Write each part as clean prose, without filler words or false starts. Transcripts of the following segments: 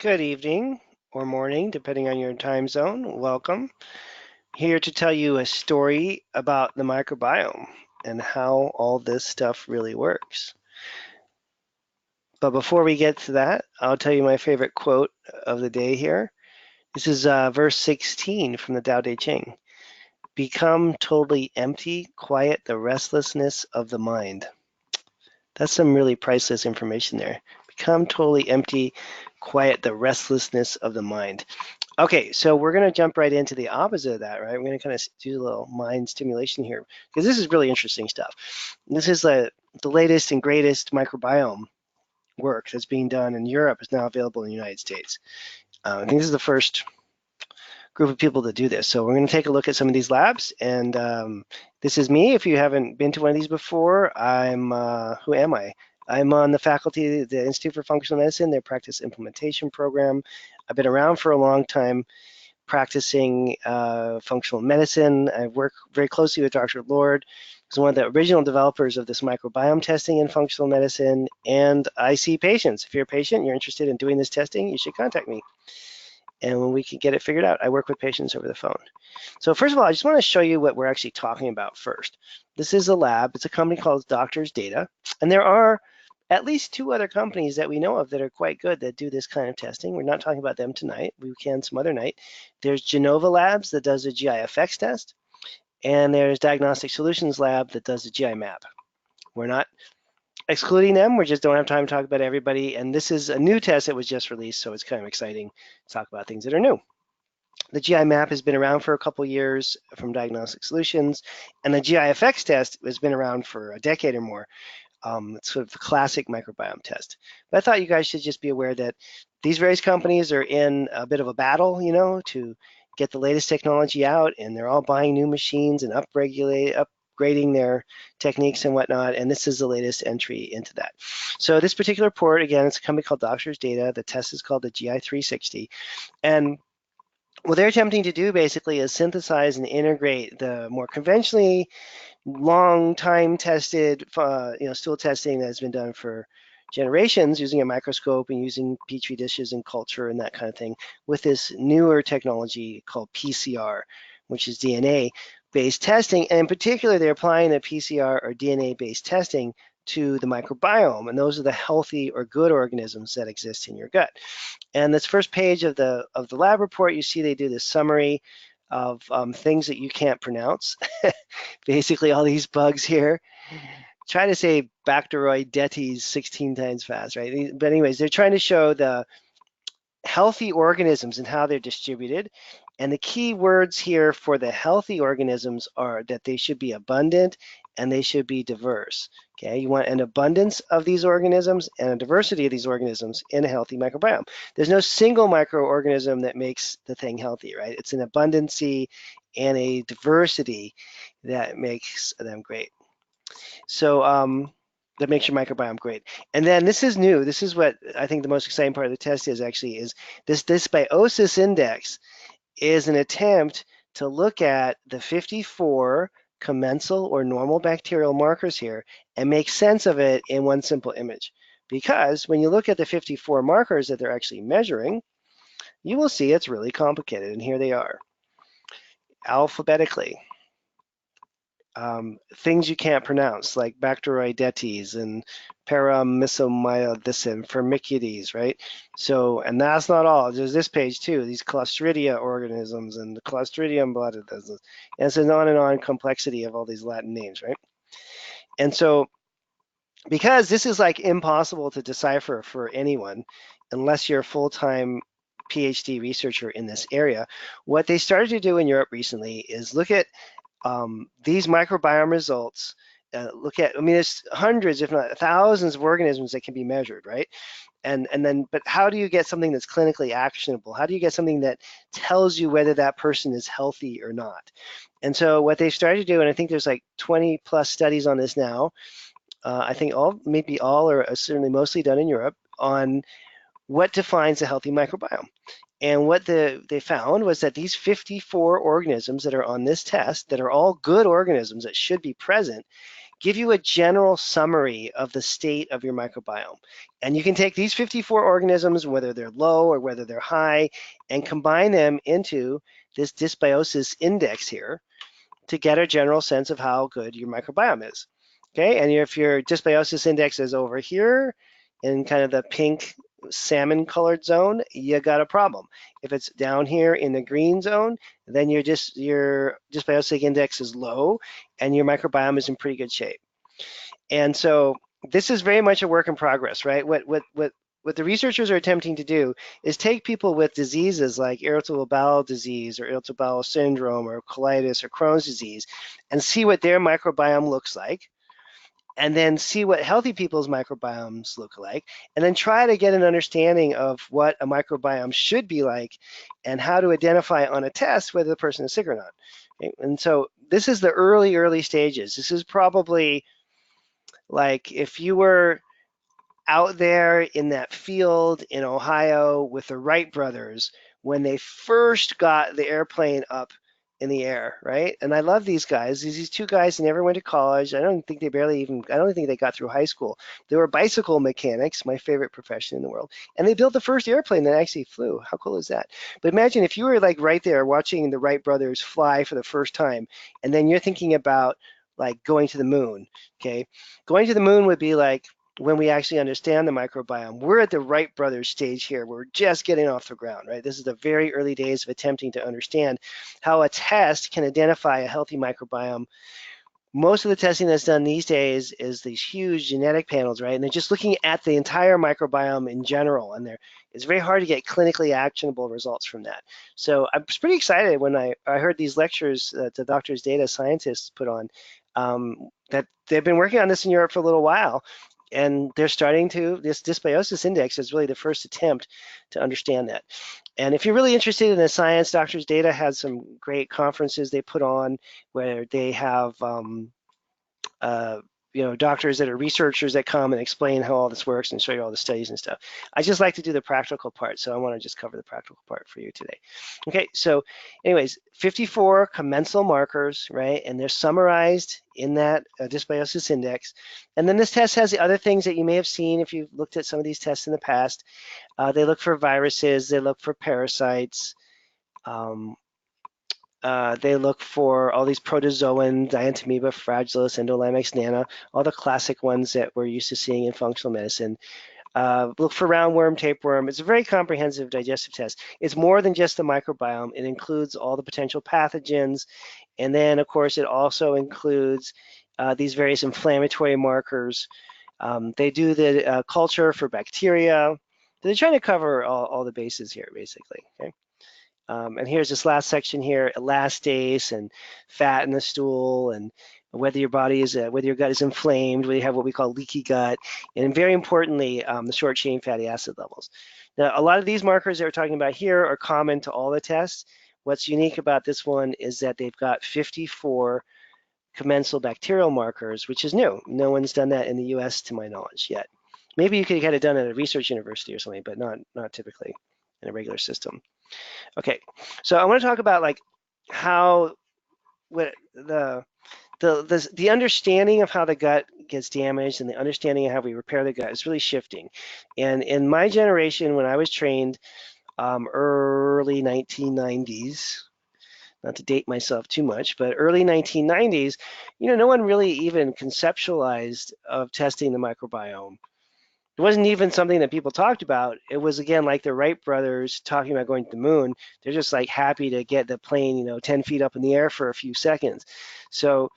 Good evening or morning, depending on your time zone. Welcome. Here to tell you a story about the microbiome and how all this stuff really works. But before we get to that, I'll tell you my favorite quote of the day here. This is verse 16 from the Tao Te Ching. Become totally empty, quiet the restlessness of the mind. That's some really priceless information there. Become totally empty, quiet the restlessness of the mind. Okay, so we're going to jump right into the opposite of that, right? We're going to kind of do a little mind stimulation here because this is really interesting stuff. This is the latest and greatest microbiome work that's being done in Europe is now available in the United States. I think this is the first group of people to do this. So we're going to take a look at some of these labs, and this is me. If you haven't been to one of these before, who am I? I'm on the faculty of the Institute for Functional Medicine, their practice implementation program. I've been around for a long time practicing functional medicine. I work very closely with Dr. Lord, who's one of the original developers of this microbiome testing in functional medicine, and I see patients. If you're a patient, you're interested in doing this testing, you should contact me. And when we can get it figured out, I work with patients over the phone. So first of all, I just want to show you what we're actually talking about first. This is a lab. It's a company called Doctors Data. And there are at least two other companies that we know of that are quite good that do this kind of testing. We're not talking about them tonight. We can some other night. There's Genova Labs that does a GI effects test. And there's Diagnostic Solutions Lab that does the GI map. We're not excluding them. We just don't have time to talk about everybody. And this is a new test that was just released, so it's kind of exciting to talk about things that are new. The GI map has been around for a couple years from Diagnostic Solutions, and the GI effects test has been around for a decade or more. It's sort of the classic microbiome test. But I thought you guys should just be aware that these various companies are in a bit of a battle, to get the latest technology out, and they're all buying new machines and upgrading their techniques and whatnot, and this is the latest entry into that. So this particular report, again, it's a company called Doctors Data. The test is called the GI360, and what they're attempting to do basically is synthesize and integrate the more conventionally long time tested, stool testing that has been done for generations using a microscope and using petri dishes and culture and that kind of thing with this newer technology called PCR, which is DNA-based testing. And in particular, they're applying the PCR or DNA-based testing to the microbiome, and those are the healthy or good organisms that exist in your gut. And this first page of the lab report, you see they do this summary of things that you can't pronounce. Basically, all these bugs here. Try to say Bacteroidetes 16 times fast, right? But anyways, they're trying to show the healthy organisms and how they're distributed. And the key words here for the healthy organisms are that they should be abundant and they should be diverse. Okay, you want an abundance of these organisms and a diversity of these organisms in a healthy microbiome. There's no single microorganism that makes the thing healthy, right? It's an abundancy and a diversity that makes them great. So that makes your microbiome great. And then this is new. This is what I think the most exciting part of the test is this dysbiosis index is an attempt to look at the 54 commensal or normal bacterial markers here and make sense of it in one simple image. Because when you look at the 54 markers that they're actually measuring, you will see it's really complicated. And here they are, alphabetically. Things you can't pronounce, like Bacteroidetes and Paramyxomyces and Firmicutes, right? So, and that's not all. There's this page too, these Clostridia organisms and the Clostridium botulism. And it's an on and on complexity of all these Latin names, right? And so, because this is like impossible to decipher for anyone, unless you're a full-time PhD researcher in this area, what they started to do in Europe recently is look at these microbiome results. There's hundreds, if not thousands of organisms that can be measured, right? But how do you get something that's clinically actionable? How do you get something that tells you whether that person is healthy or not? And so what they've started to do, and I think there's like 20 plus studies on this now, I think maybe all or certainly mostly done in Europe on what defines a healthy microbiome. And what they found was that these 54 organisms that are on this test, that are all good organisms that should be present, give you a general summary of the state of your microbiome. And you can take these 54 organisms, whether they're low or whether they're high, and combine them into this dysbiosis index here to get a general sense of how good your microbiome is. Okay, and if your dysbiosis index is over here in kind of the pink salmon colored zone, you got a problem. If it's down here in the green zone, then your dysbiosis index is low and your microbiome is in pretty good shape. And so this is very much a work in progress, right? What the researchers are attempting to do is take people with diseases like irritable bowel disease or irritable bowel syndrome or colitis or Crohn's disease and see what their microbiome looks like, and then see what healthy people's microbiomes look like, and then try to get an understanding of what a microbiome should be like and how to identify on a test whether the person is sick or not. Okay? And so this is the early stages. This is probably like if you were out there in that field in Ohio with the Wright brothers when they first got the airplane up in the air, right? And I love these guys. These two guys who never went to college. I don't think they got through high school. They were bicycle mechanics, my favorite profession in the world. And they built the first airplane that actually flew. How cool is that? But imagine if you were like right there watching the Wright brothers fly for the first time, and then you're thinking about like going to the moon, okay? Going to the moon would be like when we actually understand the microbiome. We're at the Wright brothers stage here. We're just getting off the ground, right? This is the very early days of attempting to understand how a test can identify a healthy microbiome. Most of the testing that's done these days is these huge genetic panels, right? And they're just looking at the entire microbiome in general, and it's very hard to get clinically actionable results from that. So I was pretty excited when I heard these lectures that the doctors' data scientists put on, that they've been working on this in Europe for a little while, and they're starting to, this dysbiosis index is really the first attempt to understand that. And if you're really interested in the science, Doctors Data has some great conferences they put on where they have doctors that are researchers that come and explain how all this works and show you all the studies and stuff. I just like to do the practical part, so I want to just cover the practical part for you today. Okay, so anyways, 54 commensal markers, right? And they're summarized in that dysbiosis index. And then this test has the other things that you may have seen if you've looked at some of these tests in the past. They look for viruses, they look for parasites, they look for all these protozoan, Dientamoeba fragilis, Endolimex nana, all the classic ones that we're used to seeing in functional medicine. Look for roundworm, tapeworm. It's a very comprehensive digestive test. It's more than just the microbiome. It includes all the potential pathogens. And then, of course, it also includes these various inflammatory markers. They do the culture for bacteria. They're trying to cover all the bases here, basically. Okay? And here's this last section here, elastase and fat in the stool, and whether your gut is inflamed, whether you have what we call leaky gut, and very importantly, the short chain fatty acid levels. Now, a lot of these markers that we're talking about here are common to all the tests. What's unique about this one is that they've got 54 commensal bacterial markers, which is new. No one's done that in the US to my knowledge yet. Maybe you could get it done at a research university or something, but not typically in a regular system. Okay, so I want to talk about like how the understanding of how the gut gets damaged and the understanding of how we repair the gut is really shifting. And in my generation, when I was trained, early 1990s, not to date myself too much, but early 1990s, no one really even conceptualized of testing the microbiome. It wasn't even something that people talked about. It was, again, like the Wright brothers talking about going to the moon. They're just like happy to get the plane, 10 feet up in the air for a few seconds. So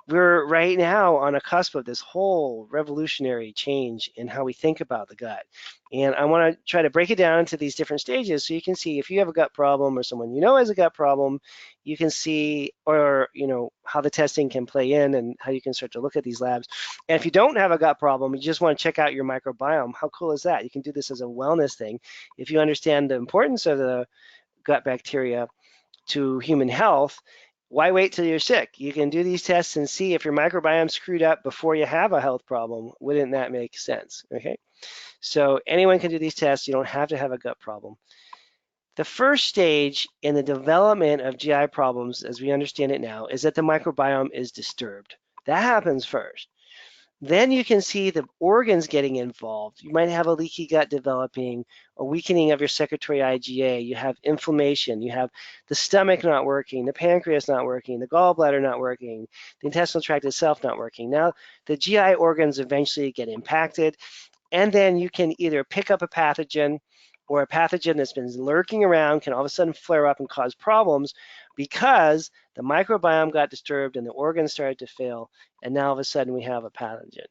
we're right now on a cusp of this whole revolutionary change in how we think about the gut. And I want to try to break it down into these different stages so you can see if you have a gut problem or someone has a gut problem, you can see how the testing can play in and how you can start to look at these labs. And if you don't have a gut problem, you just want to check out your microbiome, how cool is that? You can do this as a wellness thing. If you understand the importance of the gut bacteria to human health, why wait till you're sick? You can do these tests and see if your microbiome screwed up before you have a health problem. Wouldn't that make sense? Okay, so anyone can do these tests. You don't have to have a gut problem. The first stage in the development of GI problems, as we understand it now, is that the microbiome is disturbed. That happens first. Then you can see the organs getting involved. You might have a leaky gut developing, a weakening of your secretory IgA. You have inflammation. You have the stomach not working, the pancreas not working, the gallbladder not working, the intestinal tract itself not working. Now, the GI organs eventually get impacted, and then you can either pick up a pathogen, or a pathogen that's been lurking around can all of a sudden flare up and cause problems because the microbiome got disturbed and the organs started to fail, and now all of a sudden we have a pathogen.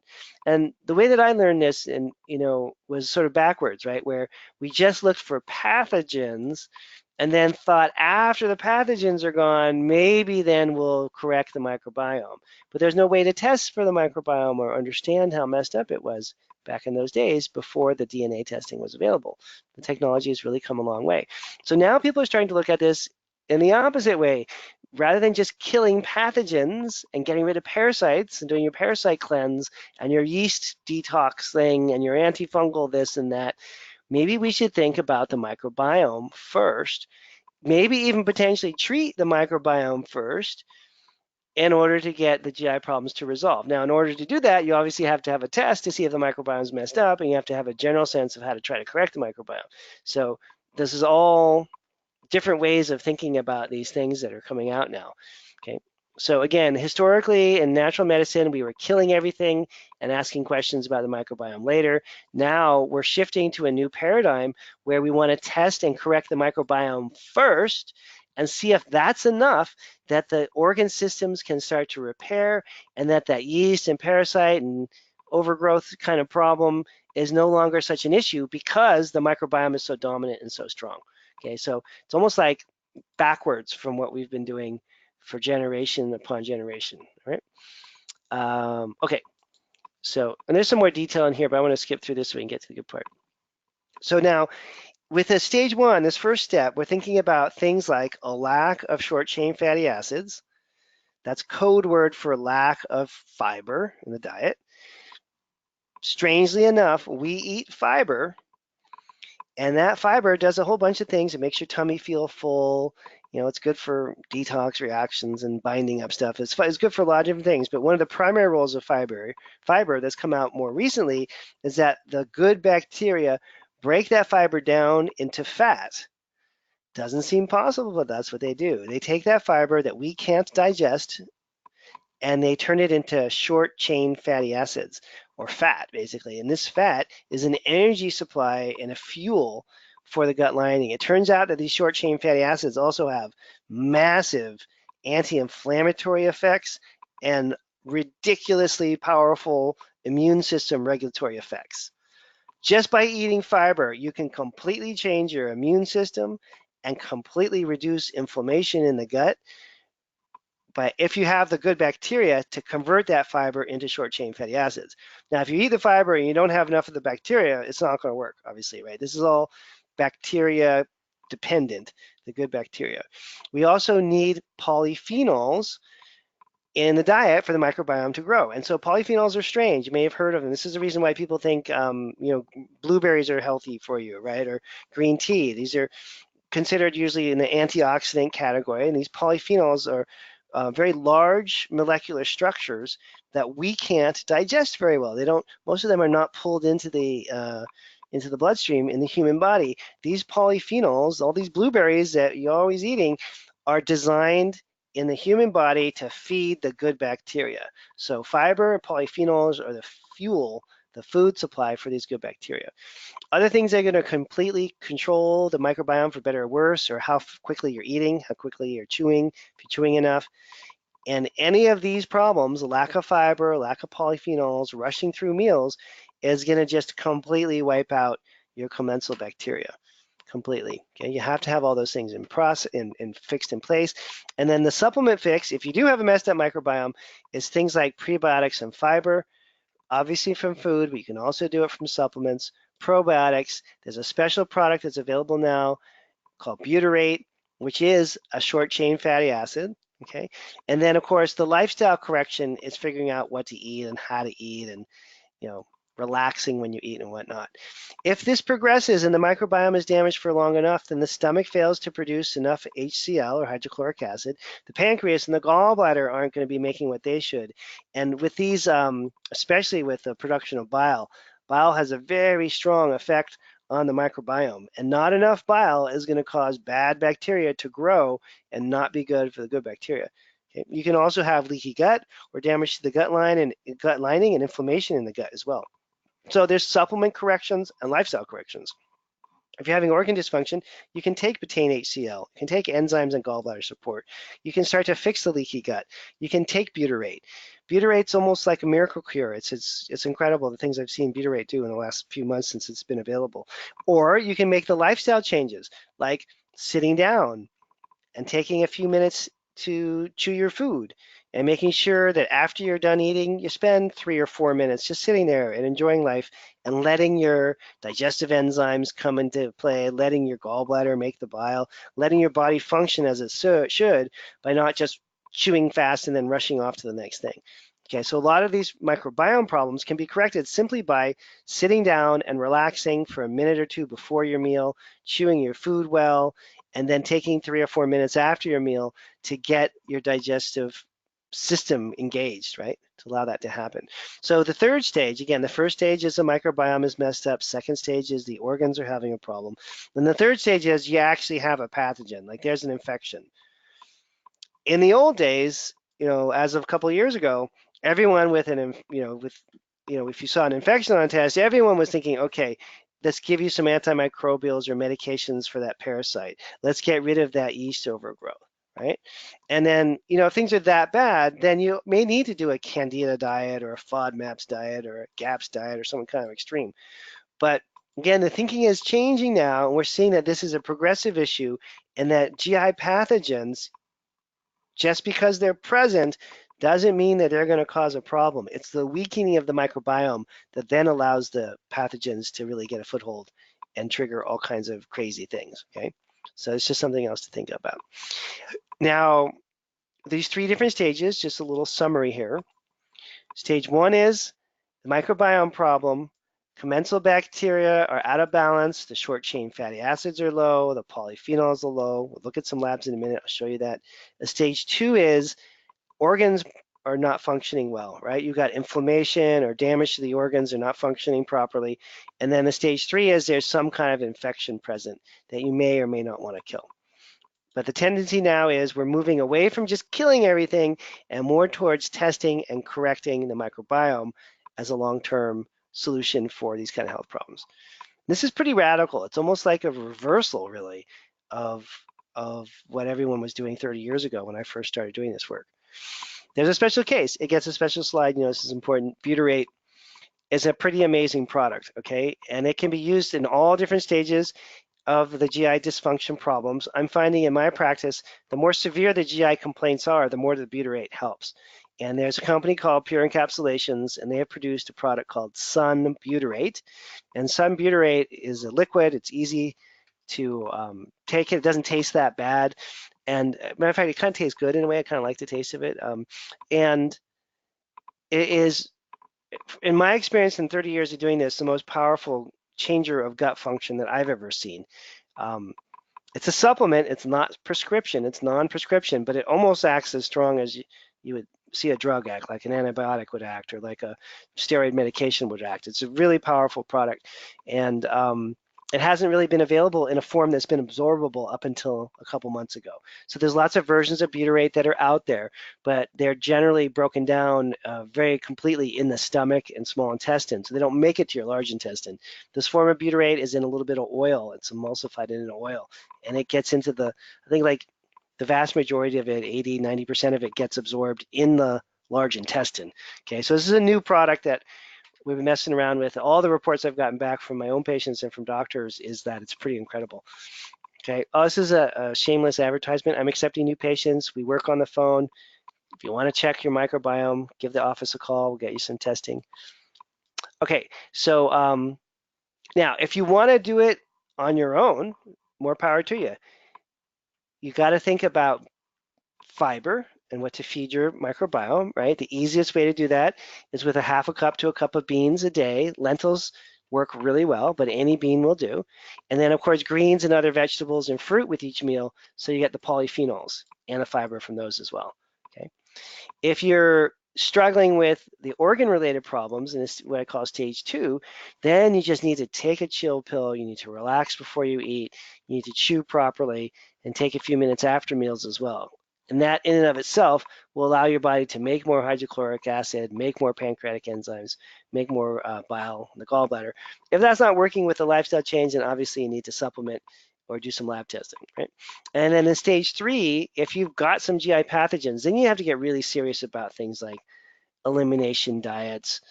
And the way that I learned this, and was sort of backwards, right? Where we just looked for pathogens and then thought after the pathogens are gone, maybe then we'll correct the microbiome. But there's no way to test for the microbiome or understand how messed up it was back in those days before the DNA testing was available. The technology has really come a long way. So now people are starting to look at this in the opposite way. Rather than just killing pathogens and getting rid of parasites and doing your parasite cleanse and your yeast detox thing and your antifungal this and that, maybe we should think about the microbiome first, maybe even potentially treat the microbiome first in order to get the GI problems to resolve. Now, in order to do that, you obviously have to have a test to see if the microbiome is messed up, and you have to have a general sense of how to try to correct the microbiome. So this is all different ways of thinking about these things that are coming out now. Okay. So again, historically in natural medicine, we were killing everything and asking questions about the microbiome later. Now we're shifting to a new paradigm where we want to test and correct the microbiome first and see if that's enough that the organ systems can start to repair, and that yeast and parasite and overgrowth kind of problem is no longer such an issue because the microbiome is so dominant and so strong. Okay, so it's almost like backwards from what we've been doing for generation upon generation, right? Okay, so, and there's some more detail in here, but I want to skip through this so we can get to the good part. So now, with a stage one, this first step, we're thinking about things like a lack of short chain fatty acids. That's code word for lack of fiber in the diet. Strangely enough, we eat fiber, and that fiber does a whole bunch of things. It makes your tummy feel full. It's good for detox reactions and binding up stuff. It's good for a lot of different things. But one of the primary roles of fiber that's come out more recently, is that the good bacteria break that fiber down into fat. Doesn't seem possible, but that's what they do. They take that fiber that we can't digest, and they turn it into short chain fatty acids, or fat, basically. And this fat is an energy supply and a fuel for the gut lining. It turns out that these short chain fatty acids also have massive anti-inflammatory effects and ridiculously powerful immune system regulatory effects. Just by eating fiber, you can completely change your immune system and completely reduce inflammation in the gut. But if you have the good bacteria to convert that fiber into short chain fatty acids. Now, if you eat the fiber and you don't have enough of the bacteria, it's not going to work, obviously, right? This is all bacteria dependent, the good bacteria. We also need polyphenols in the diet for the microbiome to grow. And so polyphenols are strange. You may have heard of them. This is the reason why people think, blueberries are healthy for you, right? Or green tea. These are considered usually in the antioxidant category, and these polyphenols are very large molecular structures that we can't digest very well. Most of them are not pulled into the bloodstream in the human body. These polyphenols, all these blueberries that you're always eating, are designed in the human body to feed the good bacteria. So fiber and polyphenols are the fuel, the food supply for these good bacteria. Other things that are going to completely control the microbiome for better or worse, or how quickly you're eating, how quickly you're chewing, if you're chewing enough. And any of these problems, lack of fiber, lack of polyphenols, rushing through meals, is going to just completely wipe out your commensal bacteria. Completely. Okay, you have to have all those things in process and fixed in place. And then the supplement fix, if you do have a messed up microbiome, is things like prebiotics and fiber, obviously from food, but you can also do it from supplements. Probiotics, there's a special product that's available now called Butyrate, which is a short chain fatty acid. Okay, and then of course the lifestyle correction is figuring out what to eat and how to eat, and relaxing when you eat and whatnot. If this progresses and the microbiome is damaged for long enough, then the stomach fails to produce enough HCl or hydrochloric acid. The pancreas and the gallbladder aren't going to be making what they should. And with these, especially with the production of bile, bile has a very strong effect on the microbiome. And not enough bile is going to cause bad bacteria to grow and not be good for the good bacteria. Okay. You can also have leaky gut or damage to the gut lining and inflammation in the gut as well. So there's supplement corrections and lifestyle corrections. If you're having organ dysfunction, you can take betaine HCl, you can take enzymes and gallbladder support. You can start to fix the leaky gut. You can take butyrate. Butyrate's almost like a miracle cure. It's incredible the things I've seen butyrate do in the last few months since it's been available. Or you can make the lifestyle changes, like sitting down and taking a few minutes to chew your food and making sure that after you're done eating, you spend 3 or 4 minutes just sitting there and enjoying life and letting your digestive enzymes come into play, letting your gallbladder make the bile, letting your body function as it should by not just chewing fast and then rushing off to the next thing. Okay, so a lot of these microbiome problems can be corrected simply by sitting down and relaxing for a minute or two before your meal, chewing your food well, and then taking 3 or 4 minutes after your meal to get your digestive system engaged, right? To allow that to happen. So the third stage, again, the first stage is the microbiome is messed up. Second stage is the organs are having a problem. And the third stage is you actually have a pathogen, like there's an infection. In the old days, as of a couple of years ago, everyone with if you saw an infection on a test, everyone was thinking, okay, let's give you some antimicrobials or medications for that parasite. Let's get rid of that yeast overgrowth, right? And then, if things are that bad, then you may need to do a Candida diet or a FODMAPs diet or a GAPS diet or some kind of extreme. But again, the thinking is changing now, and we're seeing that this is a progressive issue and that GI pathogens, just because they're present doesn't mean that they're going to cause a problem. It's the weakening of the microbiome that then allows the pathogens to really get a foothold and trigger all kinds of crazy things, okay? So it's just something else to think about. Now, these 3 different stages, just a little summary here. Stage 1 is the microbiome problem. Commensal bacteria are out of balance. The short chain fatty acids are low. The polyphenols are low. We'll look at some labs in a minute. I'll show you that. Stage 2 is organs are not functioning well, right? You've got inflammation or damage to the organs, they're not functioning properly. And then the stage 3 is there's some kind of infection present that you may or may not want to kill. But the tendency now is we're moving away from just killing everything and more towards testing and correcting the microbiome as a long-term solution for these kind of health problems. This is pretty radical. It's almost like a reversal, really, of what everyone was doing 30 years ago when I first started doing this work. There's a special case. It gets a special slide. This is important. Butyrate is a pretty amazing product, okay? And it can be used in all different stages of the GI dysfunction problems. I'm finding in my practice, the more severe the GI complaints are, the more the butyrate helps. And there's a company called Pure Encapsulations, and they have produced a product called Sun Butyrate. And Sun Butyrate is a liquid. It's easy to take it. It doesn't taste that bad. And matter of fact, it kind of tastes good in a way. I kind of like the taste of it. And it is, in my experience in 30 years of doing this, the most powerful changer of gut function that I've ever seen. It's a supplement. It's not prescription. It's non-prescription, but it almost acts as strong as you would see a drug act, like an antibiotic would act, or like a steroid medication would act. It's a really powerful product, and it hasn't really been available in a form that's been absorbable up until a couple months ago. So there's lots of versions of butyrate that are out there, but they're generally broken down very completely in the stomach and small intestine, so they don't make it to your large intestine. This form of butyrate is in a little bit of oil. It's emulsified in an oil, and it gets into I think like the vast majority of it, 80, 90% of it gets absorbed in the large intestine. Okay, so this is a new product that we've been messing around with. All the reports I've gotten back from my own patients and from doctors is that it's pretty incredible. Okay, this is a shameless advertisement. I'm accepting new patients. We work on the phone. If you want to check your microbiome, give the office a call. We'll get you some testing. Okay, so now if you want to do it on your own, more power to you. You got to think about fiber and what to feed your microbiome, right? The easiest way to do that is with a half a cup to a cup of beans a day. Lentils work really well, but any bean will do. And then, of course, greens and other vegetables and fruit with each meal, so you get the polyphenols and the fiber from those as well, okay? If you're struggling with the organ-related problems, and this is what I call stage 2, then you just need to take a chill pill. You need to relax before you eat. You need to chew properly and take a few minutes after meals as well. And that in and of itself will allow your body to make more hydrochloric acid, make more pancreatic enzymes, make more bile in the gallbladder. If that's not working with the lifestyle change, then obviously you need to supplement or do some lab testing, right? And then in stage 3, if you've got some GI pathogens, then you have to get really serious about things like elimination diets,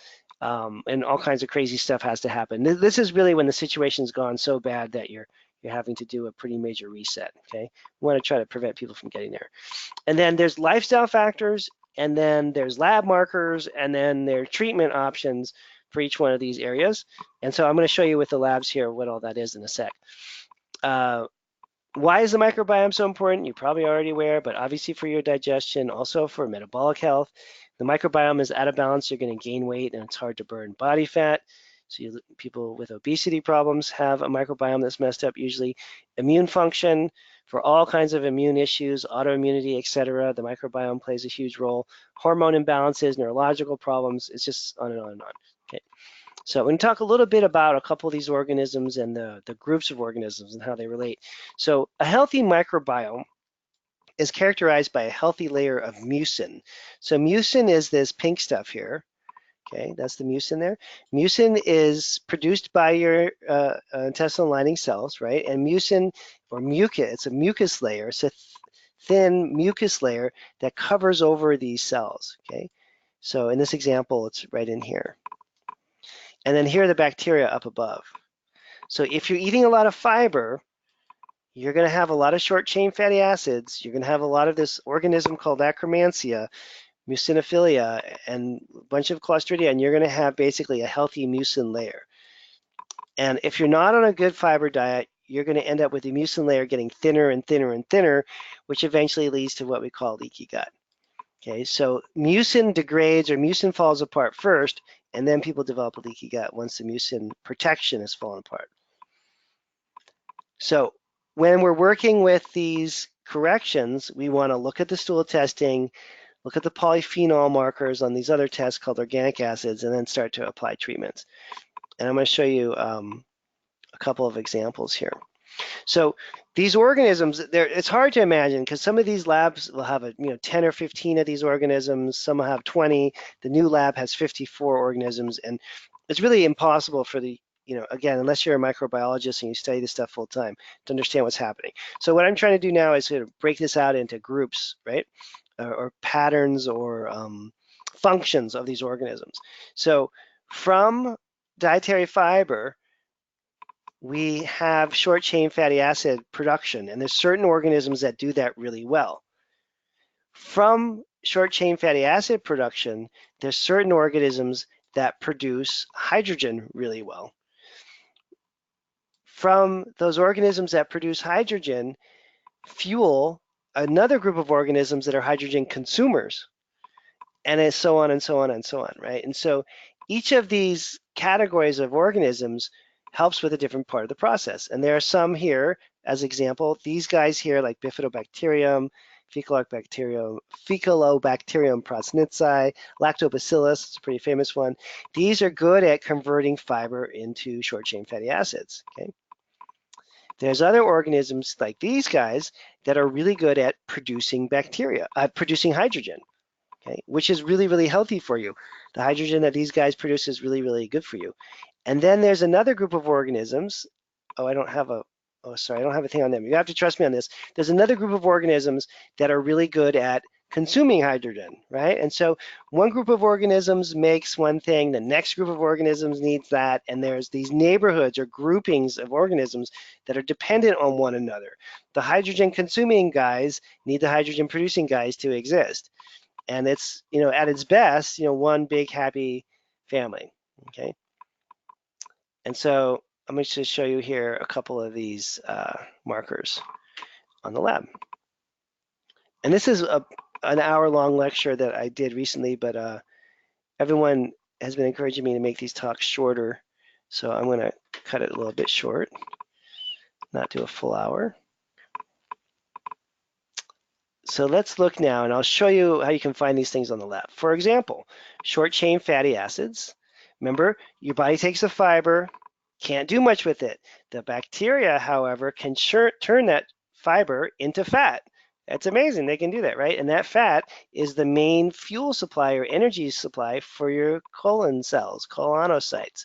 and all kinds of crazy stuff has to happen. This is really when the situation's gone so bad that you're having to do a pretty major reset, okay? We want to try to prevent people from getting there. And then there's lifestyle factors, and then there's lab markers, and then there are treatment options for each one of these areas. And so I'm going to show you with the labs here what all that is in a sec. Why is the microbiome so important? You're probably already aware, but obviously for your digestion, also for metabolic health. The microbiome is out of balance, you're going to gain weight, and it's hard to burn body fat. So people with obesity problems have a microbiome that's messed up usually. Immune function, for all kinds of immune issues, autoimmunity, etc. The microbiome plays a huge role. Hormone imbalances, neurological problems, it's just on and on and on. Okay. So we're going to talk a little bit about a couple of these organisms and the groups of organisms and how they relate. So a healthy microbiome is characterized by a healthy layer of mucin. So mucin is this pink stuff here. Okay, that's the mucin there. Mucin is produced by your intestinal lining cells, right? And mucin, or mucus, it's a mucus layer. It's a thin mucus layer that covers over these cells, okay? So in this example, it's right in here. And then here are the bacteria up above. So if you're eating a lot of fiber, you're going to have a lot of short chain fatty acids. You're going to have a lot of this organism called Akkermansia, mucinophilia, and a bunch of Clostridia, and you're going to have basically a healthy mucin layer. And if you're not on a good fiber diet, you're going to end up with the mucin layer getting thinner and thinner and thinner, which eventually leads to what we call leaky gut. Okay, so mucin degrades, or mucin falls apart first, and then people develop a leaky gut once the mucin protection has fallen apart. So when we're working with these corrections, we want to look at the stool testing, look at the polyphenol markers on these other tests called organic acids, and then start to apply treatments. And I'm going to show you a couple of examples here. So these organisms, it's hard to imagine because some of these labs will have 10 or 15 of these organisms. Some will have 20. The new lab has 54 organisms, and it's really impossible for the again, unless you're a microbiologist and you study this stuff full time, to understand what's happening. So what I'm trying to do now is sort of break this out into groups, right, or patterns or functions of these organisms. So from dietary fiber, we have short chain fatty acid production, and there's certain organisms that do that really well. From short chain fatty acid production, there's certain organisms that produce hydrogen really well. From those organisms that produce hydrogen, fuel another group of organisms that are hydrogen consumers, and so on and so on and so on, right? And so each of these categories of organisms helps with a different part of the process. And there are some here, as example, these guys here like Bifidobacterium, Faecalibacterium prausnitzii, Lactobacillus, it's a pretty famous one. These are good at converting fiber into short chain fatty acids, okay? There's other organisms like these guys that are really good at producing producing hydrogen, okay, which is really, really healthy for you. The hydrogen that these guys produce is really, really good for you. And then there's another group of organisms. I don't have a thing on them. You have to trust me on this. There's another group of organisms that are really good at consuming hydrogen, right? And so one group of organisms makes one thing, the next group of organisms needs that, and there's these neighborhoods or groupings of organisms that are dependent on one another. The hydrogen consuming guys need the hydrogen producing guys to exist. And it's, at its best, one big happy family, okay? And so I'm going to just show you here a couple of these markers on the lab. And this is an hour-long lecture that I did recently, but everyone has been encouraging me to make these talks shorter. So I'm going to cut it a little bit short, not do a full hour. So let's look now, and I'll show you how you can find these things on the left. For example, short-chain fatty acids. Remember, your body takes a fiber, can't do much with it. The bacteria, however, can turn that fiber into fat. That's amazing. They can do that, right? And that fat is the main fuel supply or energy supply for your colon cells, colonocytes.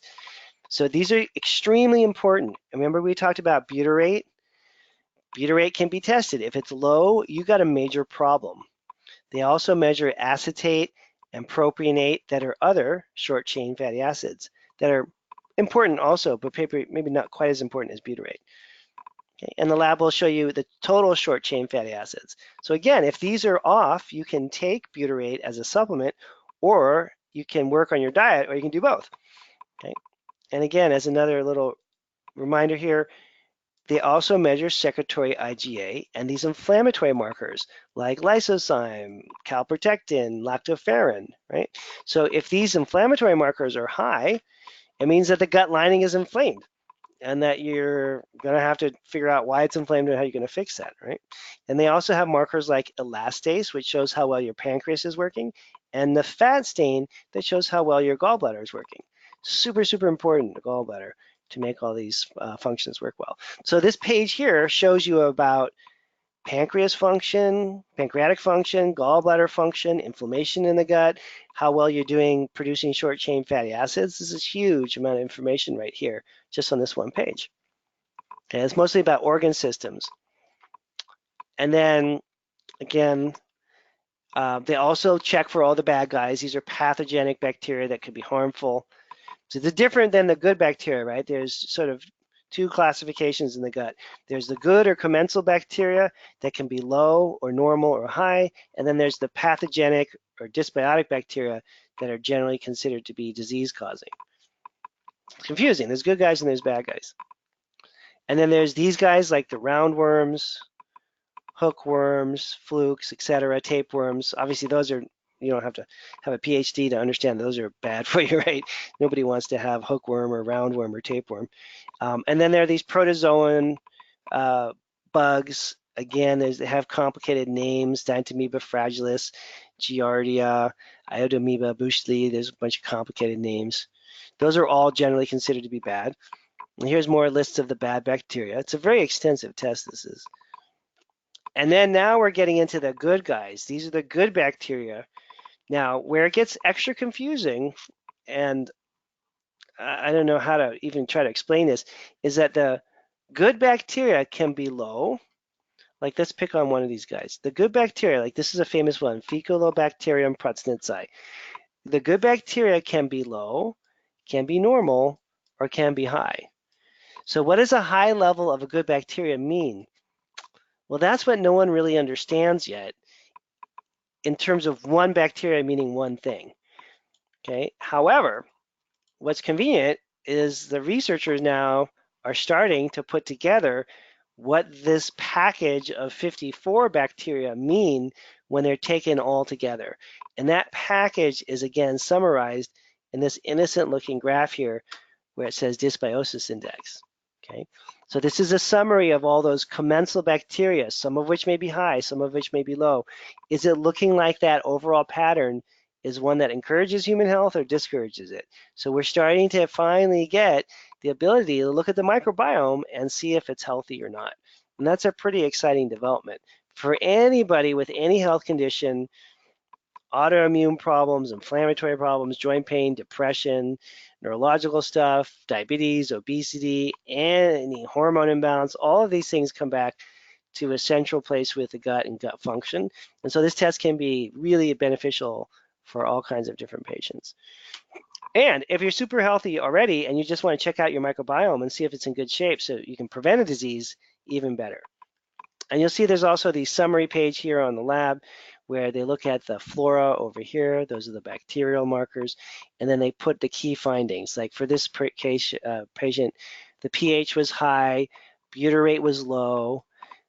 So these are extremely important. Remember we talked about butyrate? Butyrate can be tested. If it's low, you got a major problem. They also measure acetate and propionate that are other short-chain fatty acids that are important also, but maybe not quite as important as butyrate. Okay, and the lab will show you the total short-chain fatty acids. So again, if these are off, you can take butyrate as a supplement, or you can work on your diet, or you can do both. Okay, and again, as another little reminder here, they also measure secretory IgA and these inflammatory markers like lysozyme, calprotectin, lactoferrin, right? So if these inflammatory markers are high, it means that the gut lining is inflamed and that you're going to have to figure out why it's inflamed and how you're going to fix that, right? And they also have markers like elastase, which shows how well your pancreas is working, and the fat stain that shows how well your gallbladder is working. Super, super important, the gallbladder, to make all these functions work well. So this page here shows you about pancreas function, pancreatic function, gallbladder function, inflammation in the gut, how well you're doing producing short-chain fatty acids. This is a huge amount of information right here, just on this one page. Okay, it's mostly about organ systems. And then, again, they also check for all the bad guys. These are pathogenic bacteria that could be harmful. So they're different than the good bacteria, right? There's sort of two classifications in the gut. There's the good or commensal bacteria that can be low or normal or high, and then there's the pathogenic or dysbiotic bacteria that are generally considered to be disease-causing. It's confusing. There's good guys and there's bad guys. And then there's these guys like the roundworms, hookworms, flukes, etc., tapeworms. Obviously, those are, you don't have to have a PhD to understand those are bad for you, right? Nobody wants to have hookworm or roundworm or tapeworm. And then there are these protozoan bugs. Again, they have complicated names: Dentamoeba fragilis, Giardia, Iodoamoeba bushli. There's a bunch of complicated names. Those are all generally considered to be bad. And here's more lists of the bad bacteria. It's a very extensive test, this is. And then now we're getting into the good guys. These are the good bacteria. Now, where it gets extra confusing, and I don't know how to even try to explain this, is that the good bacteria can be low. Like, let's pick on one of these guys. The good bacteria, like this is a famous one, Faecolobacterium prausnitzii. The good bacteria can be low, can be normal, or can be high. So what does a high level of a good bacteria mean? Well, that's what no one really understands yet in terms of one bacteria meaning one thing. Okay. However, what's convenient is the researchers now are starting to put together what this package of 54 bacteria mean when they're taken all together. And that package is again summarized in this innocent looking graph here where it says dysbiosis index. Okay, so this is a summary of all those commensal bacteria, some of which may be high, some of which may be low. Is it looking like that overall pattern is one that encourages human health or discourages it? So we're starting to finally get the ability to look at the microbiome and see if it's healthy or not. And that's a pretty exciting development. For anybody with any health condition, autoimmune problems, inflammatory problems, joint pain, depression, neurological stuff, diabetes, obesity, and any hormone imbalance, all of these things come back to a central place with the gut and gut function. And so this test can be really beneficial for all kinds of different patients. And if you're super healthy already and you just want to check out your microbiome and see if it's in good shape so you can prevent a disease, even better. And you'll see there's also the summary page here on the lab where they look at the flora over here. Those are the bacterial markers. And then they put the key findings. Like for this patient, the pH was high, butyrate was low,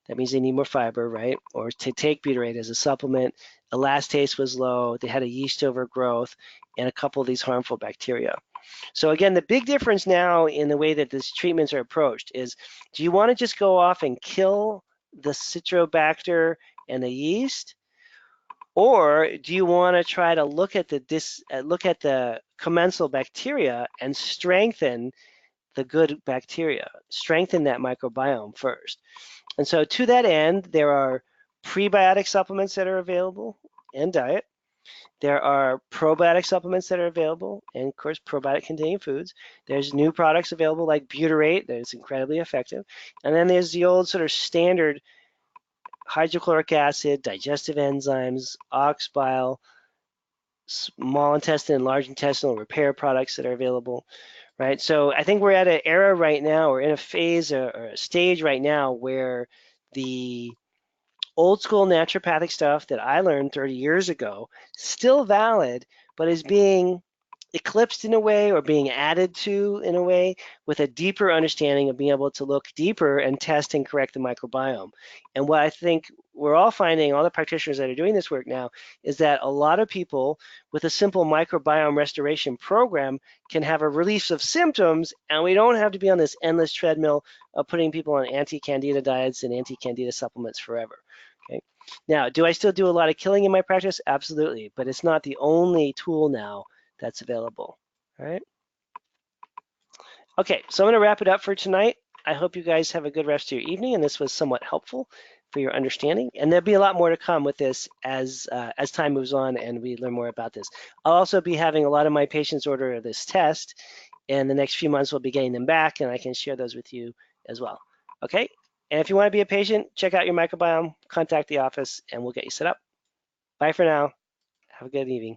That means they need more fiber, right? Or to take butyrate as a supplement. Elastase was low. They had a yeast overgrowth and a couple of these harmful bacteria. So again, the big difference now in the way that these treatments are approached is, do you want to just go off and kill the Citrobacter and the yeast? Or do you want to try to look at the commensal bacteria and strengthen the good bacteria, strengthen that microbiome first? And so to that end, there are prebiotic supplements that are available in diet. There are probiotic supplements that are available, and of course, probiotic containing foods. There's new products available like Butyrate that is incredibly effective. And then there's the old sort of standard hydrochloric acid, digestive enzymes, ox bile, small intestine and large intestinal repair products that are available, right? So I think we're at an era right now, or in a phase or a stage right now where the old school naturopathic stuff that I learned 30 years ago, still valid, but is being eclipsed in a way or being added to in a way with a deeper understanding of being able to look deeper and test and correct the microbiome. And what I think we're all finding, all the practitioners that are doing this work now, is that a lot of people with a simple microbiome restoration program can have a release of symptoms, and we don't have to be on this endless treadmill of putting people on anti-candida diets and anti-candida supplements forever. Okay. Now, do I still do a lot of killing in my practice? Absolutely, but it's not the only tool now that's available. All right. Okay, so I'm going to wrap it up for tonight. I hope you guys have a good rest of your evening, and this was somewhat helpful for your understanding. And there'll be a lot more to come with this as time moves on and we learn more about this. I'll also be having a lot of my patients order this test. In the next few months, we'll be getting them back, and I can share those with you as well. Okay. And if you want to be a patient, check out your microbiome, contact the office, and we'll get you set up. Bye for now. Have a good evening.